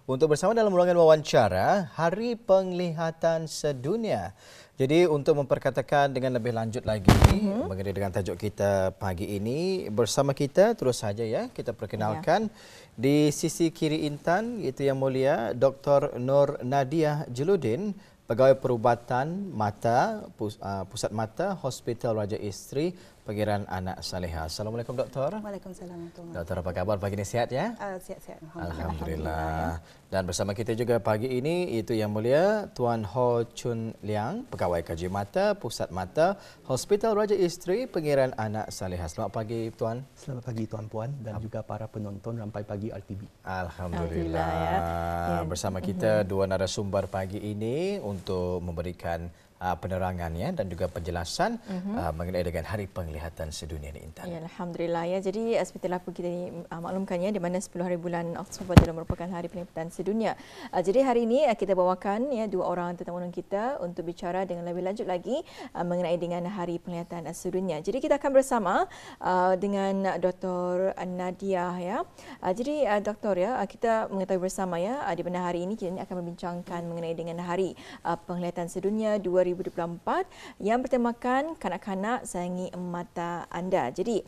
untuk bersama dalam ruangan wawancara Hari Penglihatan Sedunia. Jadi untuk memperkatakan dengan lebih lanjut lagi mengenai dengan tajuk kita pagi ini, bersama kita terus saja ya kita perkenalkan di sisi kiri Intan iaitu Yang Mulia Dr. Nur Nadia Jeludin, Pegawai Perubatan Mata Pusat Mata Hospital Raja Isteri Pangeran Anak Saleha. Assalamualaikum Doktor. Waalaikumsalam. Doktor, apa khabar pagi ini, sihat ya? Sihat-sihat. Alhamdulillah. Dan bersama kita juga pagi ini itu Yang Mulia Tuan Ho Chun Liang, Pegawai Kaji Mata Pusat Mata Hospital Raja Isteri Pangeran Anak Saleha. Selamat pagi Tuan. Selamat pagi Tuan Puan dan juga para penonton Rampai Pagi RTV. Alhamdulillah. Bersama kita dua narasumber pagi ini untuk memberikan penerangan ya dan juga penjelasan mengenai dengan Hari Penglihatan Sedunia ini, Intan. Ya, Alhamdulillah ya. Jadi seperti apa kita maklumkan ya, di mana 10 hari bulan Oktober adalah merupakan Hari Penglihatan Sedunia. Jadi hari ini kita bawakan ya dua orang tetamu kita untuk bicara dengan lebih lanjut lagi mengenai dengan Hari Penglihatan Sedunia. Jadi kita akan bersama dengan Dr. Nadia ya. Jadi Doktor ya, kita mengetahui bersama ya di mana hari ini kita akan membincangkan mengenai dengan Hari Penglihatan Sedunia 2024 yang bertemakan kanak-kanak sayangi mata anda. Jadi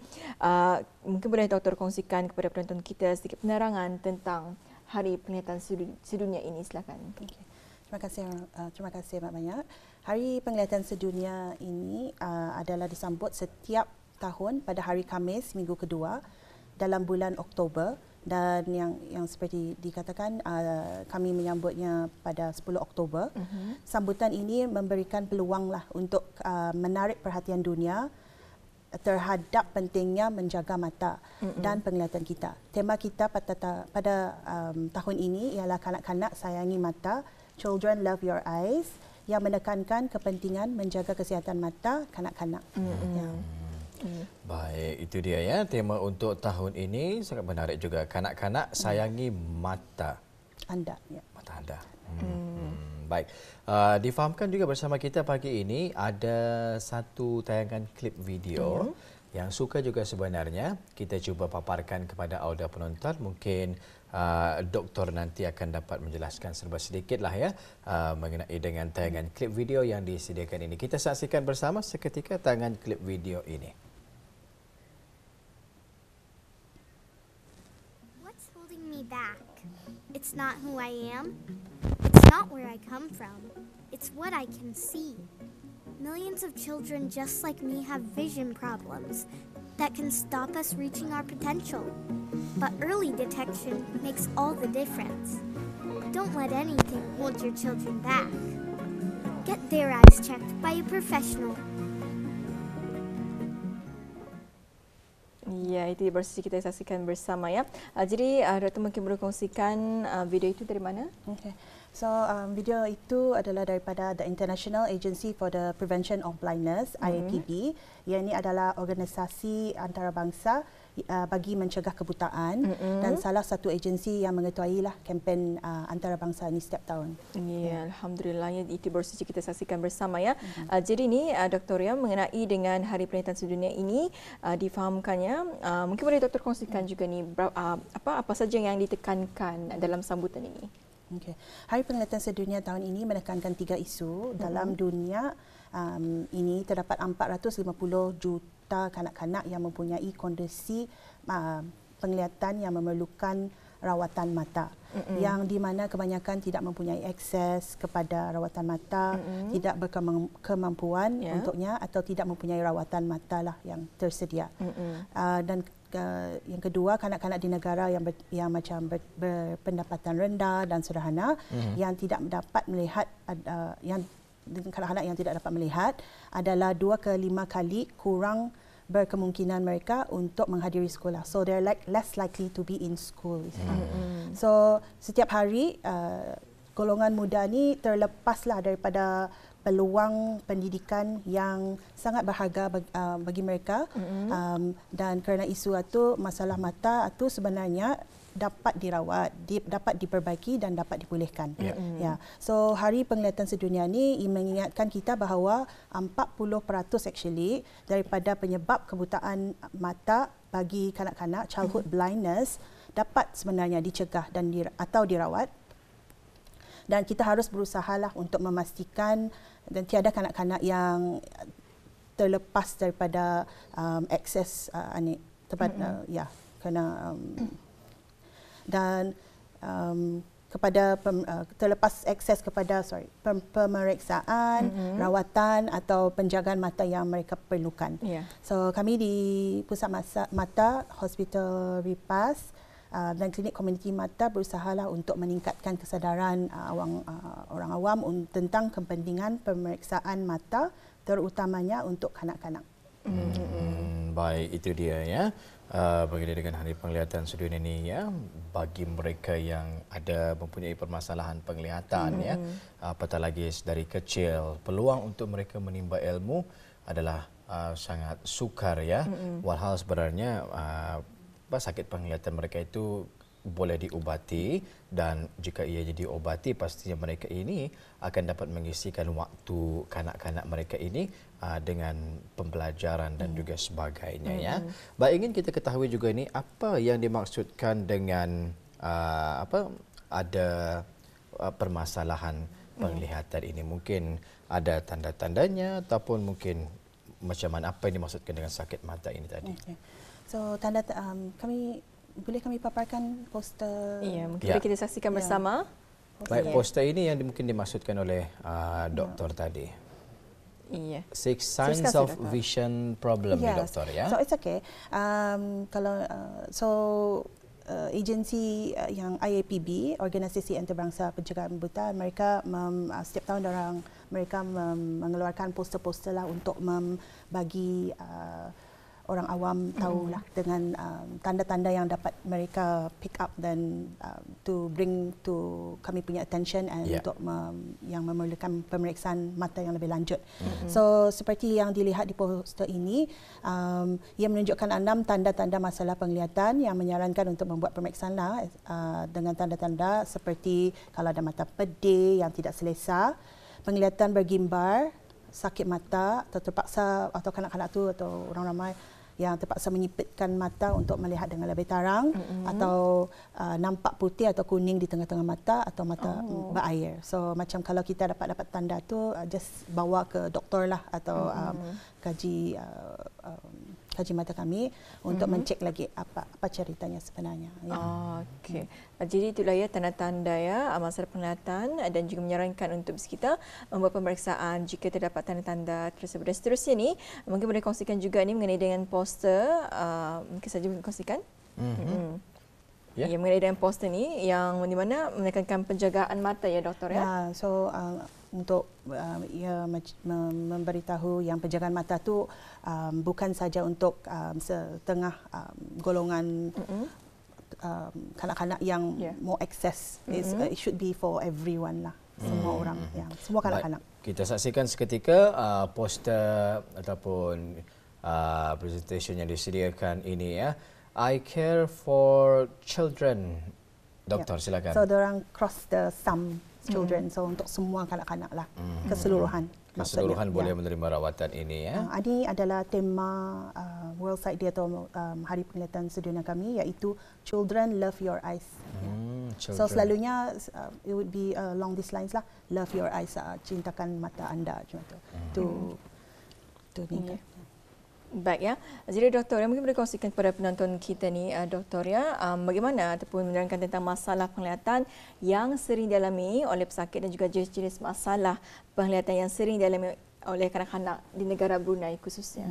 mungkin boleh Doktor kongsikan kepada penonton kita sedikit penerangan tentang Hari Penglihatan Sedunia ini, silakan. Okay. Terima kasih banyak. Hari Penglihatan Sedunia ini adalah disambut setiap tahun pada hari Khamis minggu kedua dalam bulan Oktober. Dan yang seperti dikatakan kami menyambutnya pada 10 Oktober. Sambutan ini memberikan peluanglah untuk menarik perhatian dunia terhadap pentingnya menjaga mata dan penglihatan kita. Tema kita pada tahun ini ialah kanak-kanak sayangi mata, Children Love Your Eyes, yang menekankan kepentingan menjaga kesihatan mata kanak-kanak. Baik, itu dia ya tema untuk tahun ini, sangat menarik juga. Kanak-kanak sayangi mata anda. Ya. Mata anda. Baik, difahamkan juga bersama kita pagi ini ada satu tayangan klip video yang suka juga sebenarnya kita cuba paparkan kepada audio penonton. Mungkin doktor nanti akan dapat menjelaskan serba sedikitlah ya mengenai dengan tayangan klip video yang disediakan ini. Kita saksikan bersama seketika tayangan klip video ini. Back. It's not who I am. It's not where I come from. It's what I can see. Millions of children just like me have vision problems that can stop us reaching our potential. But early detection makes all the difference. Don't let anything hold your children back. Get their eyes checked by a professional. Ya, itu bersih kita saksikan bersama ya. Jadi Doktor mungkin boleh kongsikan video itu dari mana? Okay. So video itu adalah daripada The International Agency for the Prevention of Blindness, IAPB. Yang ini adalah organisasi antarabangsa bagi mencegah kebutaan dan salah satu agensi yang mengetuailah kempen antarabangsa ini setiap tahun. Ya, Alhamdulillah ya, itu baru saja kita saksikan bersama ya. Jadi ini Doktor ya, mengenai dengan Hari Penglihatan Sedunia ini difahamkannya, mungkin boleh Doktor kongsikan juga ni apa saja yang ditekankan dalam sambutan ini. Okay. Hari Penglihatan Sedunia tahun ini menekankan 3 isu. Dalam dunia ini terdapat 450 juta kanak-kanak yang mempunyai kondisi penglihatan yang memerlukan rawatan mata, yang di mana kebanyakan tidak mempunyai akses kepada rawatan mata, tidak berkemampuan untuknya atau tidak mempunyai rawatan mata lah yang tersedia. Dan yang kedua, kanak-kanak di negara yang macam berpendapatan rendah dan sederhana yang tidak dapat melihat kanak-kanak yang tidak dapat melihat adalah 2 ke 5 kali kurang berkemungkinan mereka untuk menghadiri sekolah. So they're less likely to be in school. So setiap hari golongan muda ni terlepaslah daripada peluang pendidikan yang sangat berharga bagi mereka, dan kerana isu itu, masalah mata itu sebenarnya dapat dirawat, dapat diperbaiki dan dapat dipulihkan. So Hari Penglihatan Sedunia ni mengingatkan kita bahawa 40% actually daripada penyebab kebutaan mata bagi kanak-kanak, childhood blindness, dapat sebenarnya dicegah dan atau dirawat dan kita harus berusahalah untuk memastikan dan tiada kanak-kanak yang terlepas daripada akses dan kepada terlepas akses kepada pemeriksaan, rawatan atau penjagaan mata yang mereka perlukan. So kami di Pusat Mata Hospital Ripas dan Klinik Komuniti Mata berusahalah untuk meningkatkan kesedaran orang awam tentang kepentingan pemeriksaan mata, terutamanya untuk kanak-kanak. Baik, itu dia ya. Berkaitan dengan Hari Penglihatan Sedunia ini ya, bagi mereka yang ada mempunyai permasalahan penglihatan ya, apatah lagi dari kecil, peluang untuk mereka menimba ilmu adalah sangat sukar ya. Walhal sebenarnya sakit penglihatan mereka itu boleh diubati, dan jika ia diobati pastinya mereka ini akan dapat mengisikan waktu kanak-kanak mereka ini dengan pembelajaran dan juga sebagainya ya. Baik, ingin kita ketahui juga ini apa yang dimaksudkan dengan ada permasalahan penglihatan ini. Mungkin ada tanda-tandanya ataupun mungkin macam mana, apa yang dimaksudkan dengan sakit mata ini tadi. So tanda boleh kami paparkan poster? Ya, mungkin boleh kita saksikan bersama. Baik, poster ini yang mungkin dimaksudkan oleh doktor tadi. Iya. 6 signs of vision problem, doktor ya. So it's okay. Agensi yang IAPB, Organisasi Antarabangsa Pencegahan Buta, mereka setiap tahun mereka mengeluarkan poster-poster lah untuk membagi orang awam tahulah dengan tanda-tanda yang dapat mereka pick up dan to bring to kami punya attention and untuk yang memerlukan pemeriksaan mata yang lebih lanjut. So seperti yang dilihat di poster ini, ia menunjukkan 6 tanda-tanda masalah penglihatan yang menyarankan untuk membuat pemeriksaan lah, dengan tanda-tanda seperti kalau ada mata pedih yang tidak selesa, penglihatan bergimbar, sakit mata atau terpaksa, atau kanak-kanak tu atau orang ramai yang terpaksa menyipitkan mata untuk melihat dengan lebih terang, atau nampak putih atau kuning di tengah-tengah mata, atau mata berair. So macam kalau kita dapat tanda tu, just bawa ke doktor lah, atau kaji mata kami untuk mencek lagi apa ceritanya sebenarnya. Okey. Jadi itulah ya tanda-tanda ya masalah penglihatan, dan juga menyarankan untuk kita membuat pemeriksaan jika terdapat tanda-tanda tersebut. Dan seterusnya ni mungkin boleh kongsikan juga ni mengenai dengan poster, mungkin saja boleh kongsikan. Ya, mengenai dengan poster ni yang di mana menekankan penjagaan mata ya doktor ya. So untuk ia memberitahu yang penjagaan mata tu bukan saja untuk setengah golongan kanak-kanak yang more access. It should be for everyone lah, semua orang, semua kanak-kanak. Kita saksikan seketika poster ataupun presentation yang disediakan ini ya. I care for children. Doktor, silakan. So, diorang cross the sum children. So, untuk semua kanak-kanak lah, keseluruhan. Keseluruhan boleh menerima rawatan ini ya. Ini adalah tema World Sight Day atau Hari Penglihatan Sedunia kami, iaitu Children Love Your Eyes. So selalunya it would be along these lines lah, love your eyes, cintakan mata anda macam tu. Tu ni. Baik ya. Jadi doktor, mungkin boleh kongsikan kepada penonton kita ni doktor ya, bagaimana ataupun menerangkan tentang masalah penglihatan yang sering dialami oleh pesakit dan juga jenis-jenis masalah penglihatan yang sering dialami oleh kanak-kanak di negara Brunei khususnya.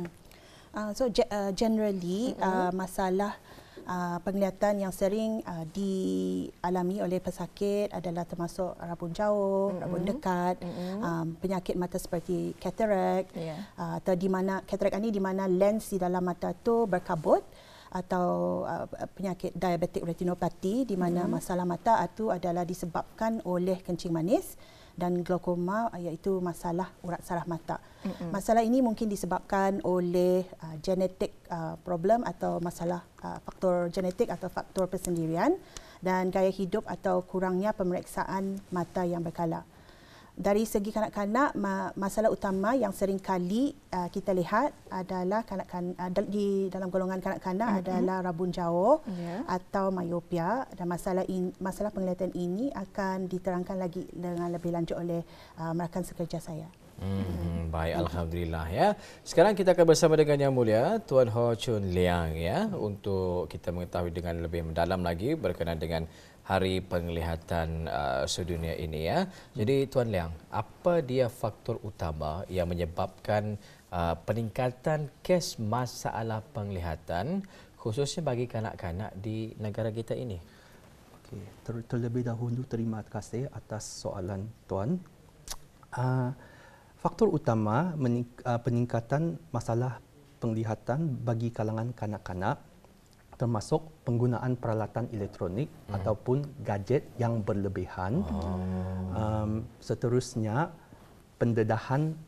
Generally masalah penglihatan yang sering dialami oleh pesakit adalah termasuk rabun jauh, rabun dekat, penyakit mata seperti katarak, atau di mana katarak ini di mana lens di dalam mata tu berkabut, atau penyakit diabetic retinopathy di mana masalah mata itu adalah disebabkan oleh kencing manis, dan glaukoma iaitu masalah urat saraf mata. Masalah ini mungkin disebabkan oleh genetic problem atau masalah faktor genetik atau faktor persendirian, dan gaya hidup atau kurangnya pemeriksaan mata yang berkala. dari segi kanak-kanak, masalah utama yang sering kali kita lihat adalah di dalam golongan kanak-kanak adalah rabun jauh atau myopia, dan masalah penglihatan ini akan diterangkan lagi dengan lebih lanjut oleh rakan sekerja saya. Baik, alhamdulillah ya. Sekarang kita akan bersama dengan Yang Mulia Tuan Ho Chun Leong ya untuk kita mengetahui dengan lebih mendalam lagi berkenaan dengan Hari Penglihatan Sedunia ini ya. Jadi Tuan Leong, apa dia faktor utama yang menyebabkan peningkatan kes masalah penglihatan khususnya bagi kanak-kanak di negara kita ini? Okey, terlebih dahulu terima kasih atas soalan Tuan. Faktor utama peningkatan masalah penglihatan bagi kalangan kanak-kanak termasuk penggunaan peralatan elektronik ataupun gadget yang berlebihan. Seterusnya, pendedahan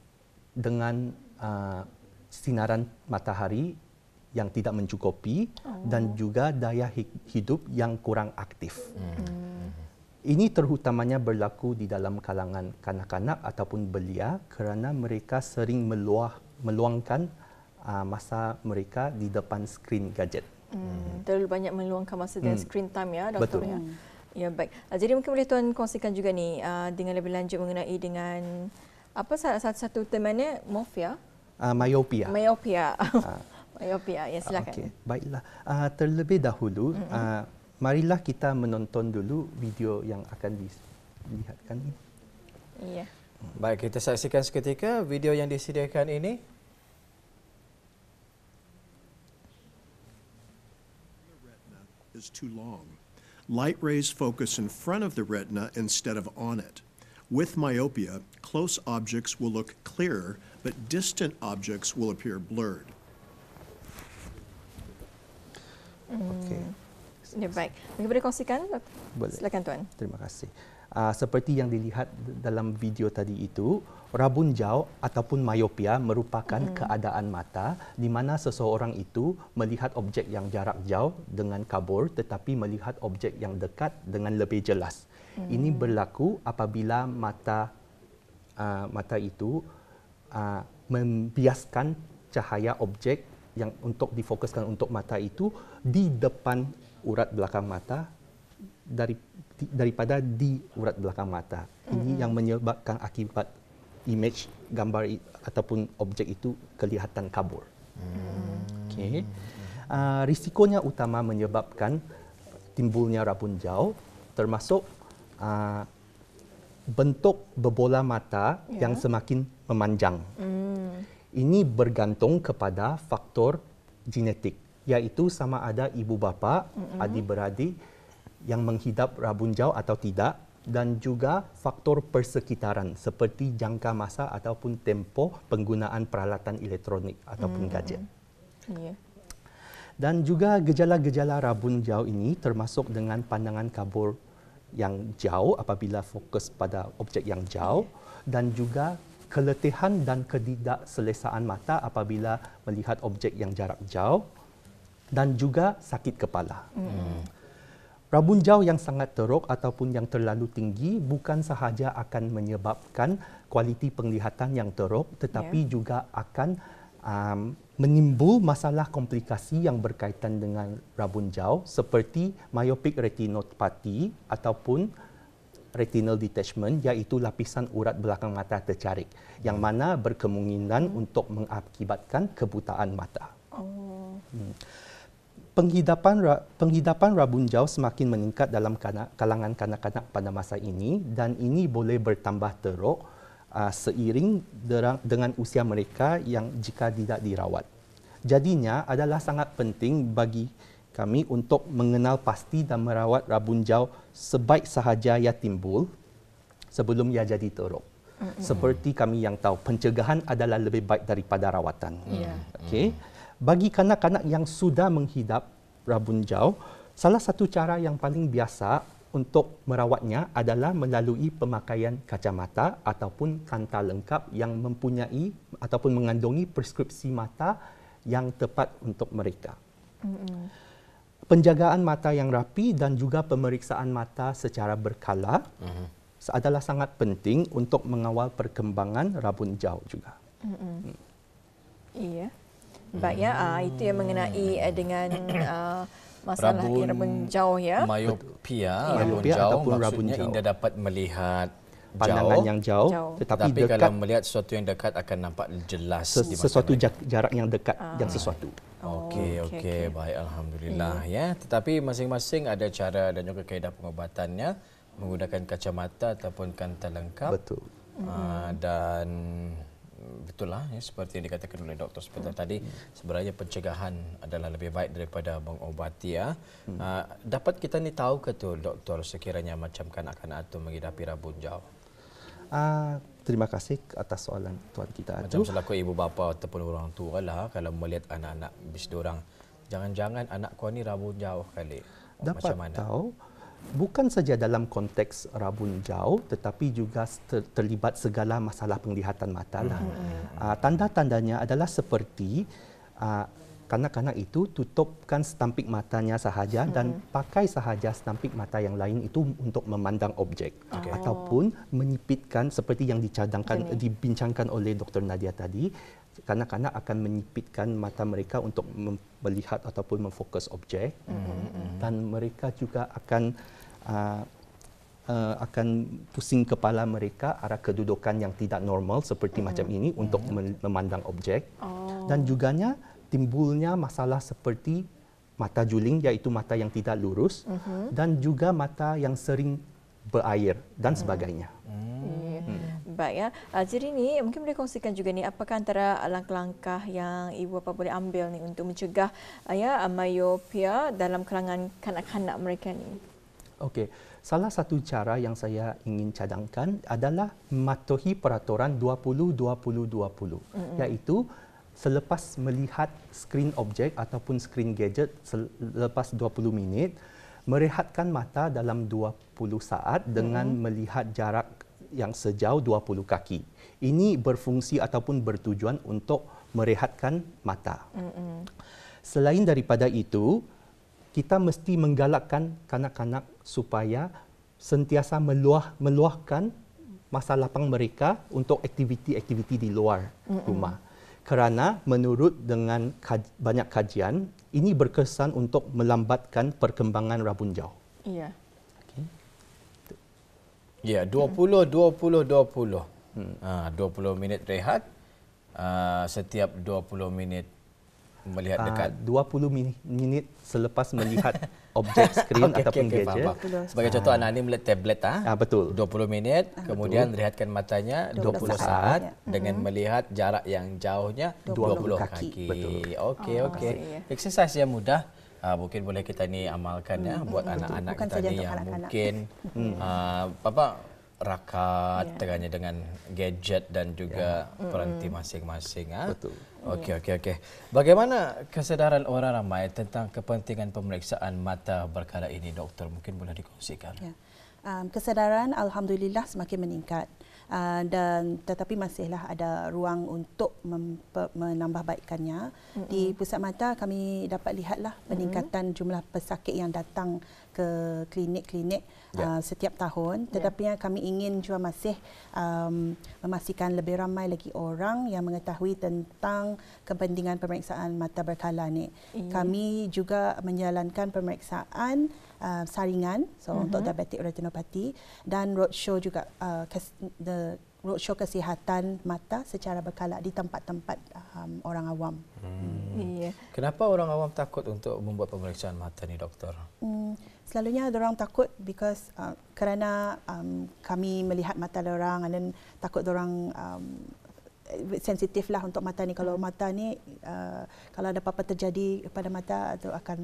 dengan sinaran matahari yang tidak mencukupi dan juga daya hidup yang kurang aktif. Ini terutamanya berlaku di dalam kalangan kanak-kanak ataupun belia kerana mereka sering meluangkan masa mereka di depan skrin gadget. Terlalu banyak meluangkan masa dengan screen time ya, doktor. Betul. Ya, baik. Jadi mungkin boleh Tuan kongsikan juga ni dengan lebih lanjut mengenai dengan apa satu temannya myopia? Myopia. Myopia. Myopia. Ya, silakan. Okay. Baiklah. Terlebih dahulu, marilah kita menonton dulu video yang akan dilihatkan ini. Iya. Baik, kita saksikan seketika video yang disediakan ini. Is too long. Light rays focus in front of the retina instead of on it. With myopia, close objects will look clearer, but distant objects will appear blurred. Okey. Ya, baik. Mungkin boleh kongsikan? Boleh. Silakan Tuan. Terima kasih. Seperti yang dilihat dalam video tadi itu, rabun jauh ataupun myopia merupakan keadaan mata di mana seseorang itu melihat objek yang jarak jauh dengan kabur tetapi melihat objek yang dekat dengan lebih jelas. Ini berlaku apabila mata itu membiaskan cahaya objek yang untuk difokuskan untuk mata itu di depan urat belakang mata daripada di urat belakang mata. Ini yang menyebabkan akibat image gambar ataupun objek itu kelihatan kabur. Okay. Risikonya utama menyebabkan timbulnya rabun jauh termasuk bentuk berbola mata yang semakin memanjang. Ini bergantung kepada faktor genetik, iaitu sama ada ibu bapa, adik-beradik yang menghidap rabun jauh atau tidak, dan juga faktor persekitaran seperti jangka masa ataupun tempoh penggunaan peralatan elektronik ataupun gadget. Ya. Dan juga gejala-gejala rabun jauh ini termasuk dengan pandangan kabur yang jauh apabila fokus pada objek yang jauh, dan juga keletihan dan ketidakselesaan mata apabila melihat objek yang jarak jauh, dan juga sakit kepala. Rabun jauh yang sangat teruk ataupun yang terlalu tinggi bukan sahaja akan menyebabkan kualiti penglihatan yang teruk, tetapi juga akan menimbul masalah komplikasi yang berkaitan dengan rabun jauh seperti myopic retinopathy ataupun retinal detachment, iaitu lapisan urat belakang mata tercarik yang mana berkemungkinan untuk mengakibatkan kebutaan mata. Penghidapan rabun jauh semakin meningkat dalam kalangan kanak-kanak pada masa ini, dan ini boleh bertambah teruk seiring dengan usia mereka yang jika tidak dirawat. Jadinya adalah sangat penting bagi kami untuk mengenal pasti dan merawat rabun jauh sebaik sahaja ia timbul sebelum ia jadi teruk. Seperti kami yang tahu, pencegahan adalah lebih baik daripada rawatan. Okay. Bagi kanak-kanak yang sudah menghidap rabun jauh, salah satu cara yang paling biasa untuk merawatnya adalah melalui pemakaian kacamata ataupun kanta lengkap yang mempunyai ataupun mengandungi preskripsi mata yang tepat untuk mereka. Penjagaan mata yang rapi dan juga pemeriksaan mata secara berkala adalah sangat penting untuk mengawal perkembangan rabun jauh juga. Iya. Baik ya, itu yang mengenai dengan masalah rabun jauh ya. Myopia, rabun Myopia jauh ataupun rabun maksudnya jauh. Indah dapat melihat Pandangan jauh, yang jauh, tetapi tapi dekat, kalau melihat sesuatu yang dekat akan nampak jelas di mata sesuatu mereka. jarak yang dekat yang sesuatu. Okey, baik, alhamdulillah ya. Tetapi masing-masing ada cara dan juga kaedah pengobatannya menggunakan kacamata ataupun kanta lengkap. Betul. Dan betul lah ya, seperti yang dikatakan oleh doktor sebentar tadi, sebenarnya pencegahan adalah lebih baik daripada mengobati ya. Dapat kita ni tahu ke tu doktor sekiranya macam kanak-kanak itu menghidapi rabun jauh? Terima kasih atas soalan tuan kita. Macam selaku ibu bapa ataupun orang tua lah, kalau melihat anak-anak bis diorang, jangan-jangan anak kau ni rabun jauh kali. Dapat Macam mana? tahu, bukan saja dalam konteks rabun jauh, tetapi juga terlibat segala masalah penglihatan mata lah. Tanda-tandanya adalah seperti kanak-kanak itu tutupkan setampik matanya sahaja dan pakai sahaja setampik mata yang lain itu untuk memandang objek, ataupun menyipitkan seperti yang dibincangkan oleh Dr. Nadia tadi. Kanak-kanak akan menyipitkan mata mereka untuk melihat ataupun memfokus objek, dan mereka juga akan pusing kepala mereka arah kedudukan yang tidak normal seperti macam ini untuk memandang objek. Dan juganya timbulnya masalah seperti mata juling, iaitu mata yang tidak lurus, dan juga mata yang sering berair dan sebagainya. Baik ya. Jadi ni mungkin boleh kongsikan juga ni apakah antara langkah-langkah yang ibu bapa boleh ambil ni untuk mencegah myopia dalam kalangan kanak-kanak mereka ni? Okey. Salah satu cara yang saya ingin cadangkan adalah mematuhi peraturan 20-20-20, iaitu selepas melihat skrin objek ataupun skrin gadget selepas 20 minit, merehatkan mata dalam 20 saat dengan melihat jarak yang sejauh 20 kaki. Ini berfungsi ataupun bertujuan untuk merehatkan mata. Selain daripada itu, kita mesti menggalakkan kanak-kanak supaya sentiasa meluahkan masa lapang mereka untuk aktiviti-aktiviti di luar rumah. Kerana menurut dengan banyak kajian, ini berkesan untuk melambatkan perkembangan rabun jauh. Iya. Ya, 20-20-20. 20 minit rehat, setiap 20 minit melihat dekat. 20 minit selepas melihat objek skrin ataupun gadget. Faham. Sebagai contoh, anak ini melihat tablet. Betul. 20 minit, kemudian rehatkan matanya 20 saat dengan melihat jarak yang jauhnya 20 kaki. Betul. Okey. Exercise yang mudah. Mungkin boleh kita ni amalkan ya buat anak-anak kita ni yang mungkin rakat dengan gadget dan juga peranti masing-masing. Betul. Okey. Bagaimana kesedaran orang ramai tentang kepentingan pemeriksaan mata berkala ini, doktor? Mungkin boleh dikongsikan. Ya. Kesedaran alhamdulillah semakin meningkat. Dan tetapi masihlah ada ruang untuk menambah baikkannya. Di pusat mata kami dapat lihatlah peningkatan jumlah pesakit yang datang ke klinik-klinik setiap tahun. Tetapi yang kami ingin juga masih memastikan lebih ramai lagi orang yang mengetahui tentang kepentingan pemeriksaan mata berkala ni. Kami juga menjalankan pemeriksaan saringan untuk diabetik retinopati dan roadshow juga roadshow kesihatan mata secara berkala di tempat-tempat orang awam. Kenapa orang awam takut untuk membuat pemeriksaan mata ni, doktor? Selalunya orang takut because kerana kami melihat mata orang dan takut orang sensitif lah untuk mata ni. Kalau mata ni kalau ada apa-apa terjadi kepada mata itu akan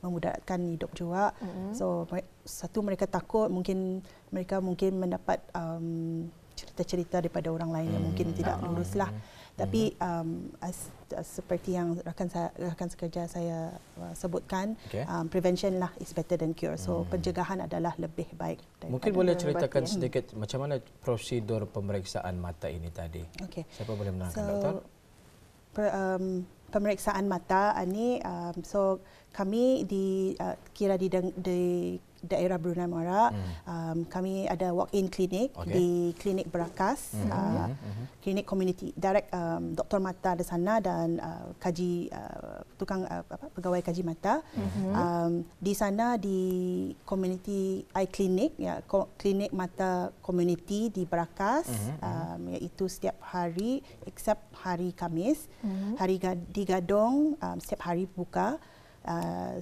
memudaratkan hidup juga. So satu, mereka takut mereka mungkin mendapat cerita-cerita daripada orang lain yang mungkin tidak lurus lah. Tapi seperti yang rakan sekerja saya sebutkan, prevention lah is better than cure. So pencegahan adalah lebih baik. Mungkin boleh ceritakan sedikit macam mana prosedur pemeriksaan mata ini tadi. Siapa boleh menerangkan, doktor? Pemeriksaan mata ini, so kami daerah Brunei Muara. Kami ada walk-in klinik di klinik Berakas, klinik community. Direct doktor mata di sana dan pegawai kaji mata. Di sana di community eye clinic, ya, klinik mata community di Berakas, iaitu setiap hari except hari Khamis. Hari di Gadong setiap hari buka.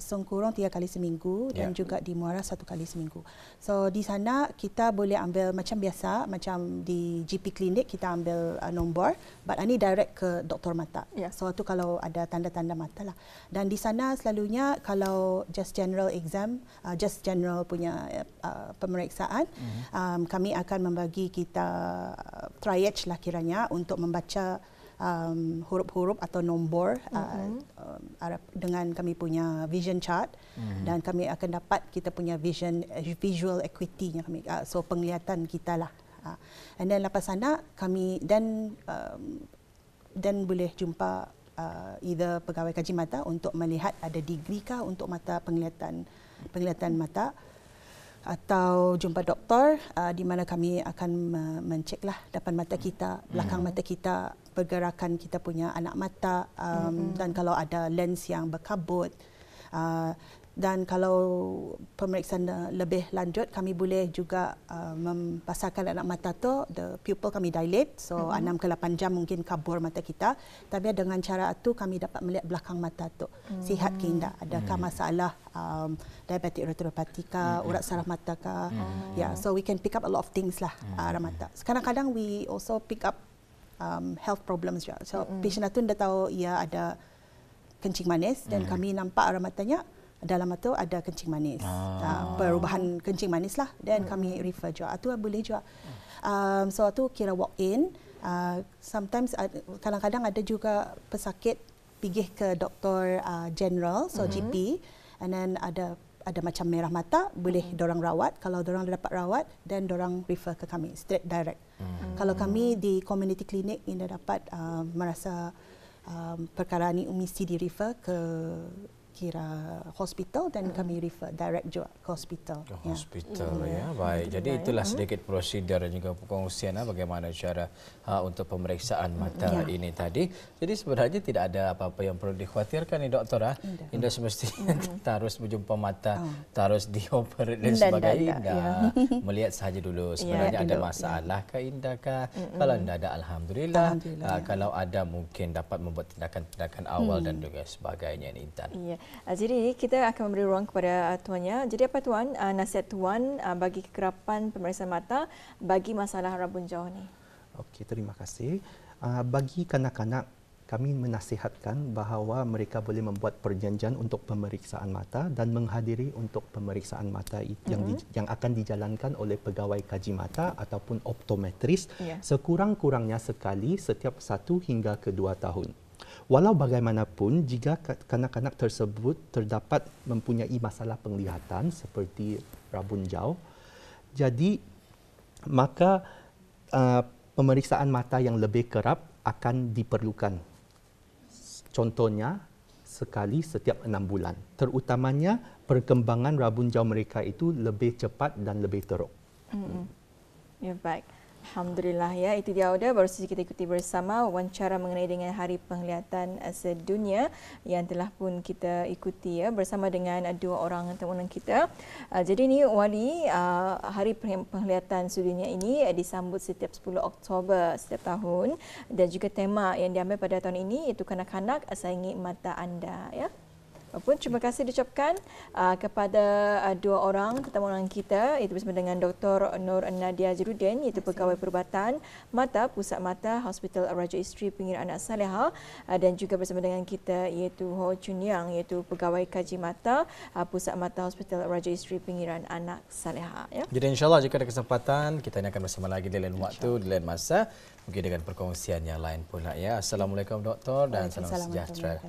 Sengkurang 3 kali seminggu dan juga di Muara 1 kali seminggu. So di sana kita boleh ambil macam biasa, macam di GP klinik kita ambil nombor, but ini direct ke doktor mata. So itu kalau ada tanda-tanda mata lah. Dan di sana selalunya kalau just general exam, just general punya pemeriksaan, kami akan membagi kita triage lah kiranya untuk membaca huruf-huruf atau nombor dengan kami punya vision chart, dan kami akan dapat kita punya visual acuity-nya kami, so penglihatan kita lah. And then lepas sana kami dan boleh jumpa either pegawai kaji mata untuk melihat ada degree kah untuk mata penglihatan mata, atau jumpa doktor di mana kami akan menceklah depan mata kita, belakang mata kita, pergerakan kita punya anak mata, dan kalau ada lens yang berkabut. Dan kalau pemeriksaan lebih lanjut, kami boleh juga membesarkan anak mata tu, the pupil kami dilate, so 6 ke 8 jam mungkin kabur mata kita. Tapi dengan cara itu kami dapat melihat belakang mata tu, sihat ke tidak, adakah masalah diabetik retinopati kah, urat saraf mata kah. So we can pick up a lot of things lah arah mata. Kadang-kadang we also pick up health problems juga. So patient itu dah tahu ia ada kencing manis, dan kami nampak arah matanya dalam itu ada kencing manis, perubahan kencing manis lah, dan kami refer juga. Itu boleh juga. So itu kira walk-in. Sometimes kadang-kadang ada juga pesakit pergi ke doktor general, so GP, and then ada macam merah mata, boleh dorang rawat. Kalau dorang dapat rawat, dan dorang refer ke kami straight direct. Kalau kami di community clinic ini dapat merasa perkara ini mesti di refer ke kira hospital, dan kami refer direct juga ke hospital. Ke hospital ya. Baik. Jadi itulah sedikit prosedur dan juga perkongsian bagaimana cara untuk pemeriksaan mata ini tadi. Jadi sebenarnya tidak ada apa-apa yang perlu dikhawatirkan ni doktor. Indah semestinya harus berjumpa mata, harus dioperate dan sebagainya. Melihat sahaja dulu sebenarnya ada masalah ke Indah kah? Kalau tidak ada alhamdulillah. Kalau ada mungkin dapat membuat tindakan-tindakan awal dan juga sebagainya ni Intan. Jadi kita akan memberi ruang kepada tuannya. Jadi apa tuan, nasihat tuan bagi kekerapan pemeriksaan mata bagi masalah rabun jauh ni? Okey, terima kasih. Bagi kanak-kanak, kami menasihatkan bahawa mereka boleh membuat perjanjian untuk pemeriksaan mata dan menghadiri untuk pemeriksaan mata yang akan dijalankan oleh pegawai kaji mata ataupun optometris sekurang-kurangnya sekali setiap 1 hingga ke 2 tahun. Walau bagaimanapun, jika kanak-kanak tersebut terdapat mempunyai masalah penglihatan seperti rabun jauh, jadi maka pemeriksaan mata yang lebih kerap akan diperlukan. Contohnya, sekali setiap 6 bulan. Terutamanya, perkembangan rabun jauh mereka itu lebih cepat dan lebih teruk. Ya, baik. Alhamdulillah ya, itu dia sudah baru saja kita ikuti bersama wawancara mengenai dengan Hari Penglihatan Sedunia yang telah pun kita ikuti ya bersama dengan 2 orang tamunan kita. Jadi ini Wali, Hari Penglihatan Sedunia ini disambut setiap 10 Oktober setiap tahun, dan juga tema yang diambil pada tahun ini iaitu kanak-kanak sayangi mata anda ya. Apapun, terima kasih diucapkan kepada 2 orang tetamu kita, iaitu bersama dengan Dr. Nur Nadia Jirudin, iaitu pegawai perubatan mata Pusat Mata Hospital Raja Isteri Pinggiran Anak Saleha, dan juga bersama dengan kita iaitu Ho Chun Yang, iaitu pegawai kaji mata Pusat Mata Hospital Raja Isteri Pinggiran Anak Saleha ya. Jadi insyaAllah jika ada kesempatan kita akan bersama lagi di lain waktu, di lain masa, mungkin dengan perkongsian yang lain pula ya. Assalamualaikum doktor dan salam sejahtera.